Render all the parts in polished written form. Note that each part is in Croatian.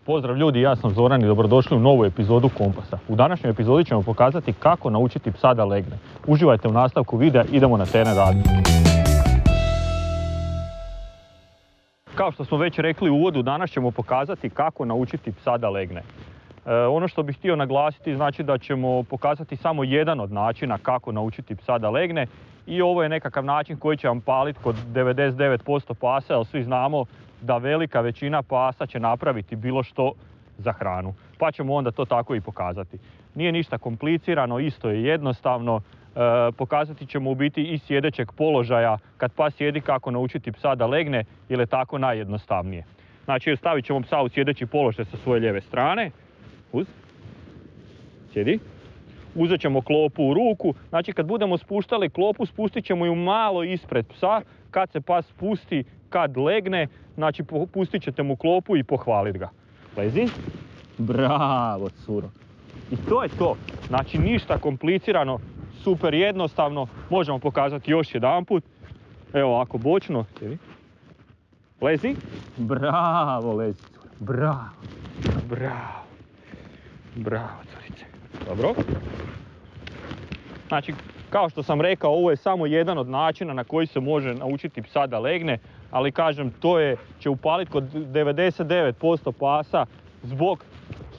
Pozdrav ljudi, ja sam Zoran i dobrodošli u novu epizodu Kompasa. U današnjoj epizodi ćemo pokazati kako naučiti psa da legne. Uživajte u nastavku videa, idemo na teren raditi. Kao što smo već rekli u uvodu, danas ćemo pokazati kako naučiti psa da legne. Ono što bih htio naglasiti znači da ćemo pokazati samo jedan od načina kako naučiti psa da legne i ovo je nekakav način koji će vam paliti kod 99% pasa, jer svi znamo da velika većina pasa će napraviti bilo što za hranu. Pa ćemo onda to tako i pokazati. Nije ništa komplicirano, isto je jednostavno. Pokazati ćemo u biti iz sjedećeg položaja kad pas sjedi kako naučiti psa da legne, jer je tako najjednostavnije. Znači stavit ćemo psa u sjedeći položaj sa svoje lijeve strane. Sjedi. Uzet ćemo klopu u ruku. Znači kad budemo spuštali klopu, spustit ćemo ju malo ispred psa. Kad se pas spusti, kad legne, znači pustit ćete mu klopu i pohvaliti ga. Lezi. Bravo, curo. I to je to. Znači ništa komplicirano, super jednostavno. Možemo pokazati još jedanput. Evo ovako bočno. Sjedi. Lezi. Bravo, lezi, curo. Bravo. Bravo. Bravo, curice. Dobro. Znači, kao što sam rekao, ovo je samo jedan od načina na koji se može naučiti psa da legne, ali kažem, će upaliti kod 99% pasa zbog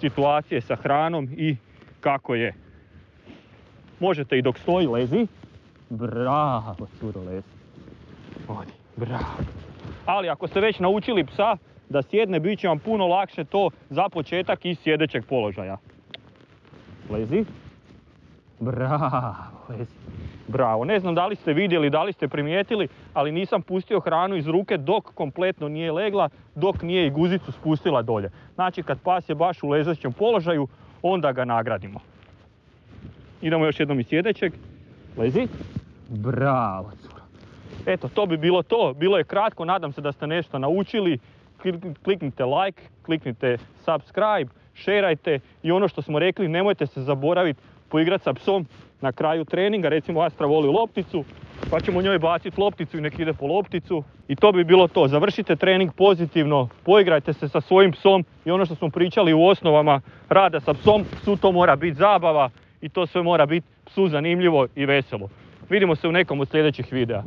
situacije sa hranom i kako je. Možete i dok stoji, lezi. Bravo, curo, lezi. Odi, bravo. Ali ako ste već naučili psa da sjedne, bit će vam puno lakše to za početak iz sjedećeg položaja. Lezi. Bravo, lezi. Bravo. Ne znam da li ste vidjeli, da li ste primijetili, ali nisam pustio hranu iz ruke dok kompletno nije legla, dok nije i guzicu spustila dolje. Znači kad pas je baš u ležećem položaju, onda ga nagradimo. Idemo još jednom iz sjedećeg. Lezi. Bravo, curo. Eto, to bi bilo to. Bilo je kratko, nadam se da ste nešto naučili. Kliknite like, kliknite subscribe, šerajte i ono što smo rekli, nemojte se zaboraviti poigrati sa psom na kraju treninga. Recimo Astra voli lopticu, pa ćemo njoj baciti lopticu i nek ide po lopticu. I to bi bilo to. Završite trening pozitivno, poigrajte se sa svojim psom i ono što smo pričali u osnovama rada sa psom, psu to mora biti zabava i to sve mora biti psu zanimljivo i veselo. Vidimo se u nekom od sljedećih videa.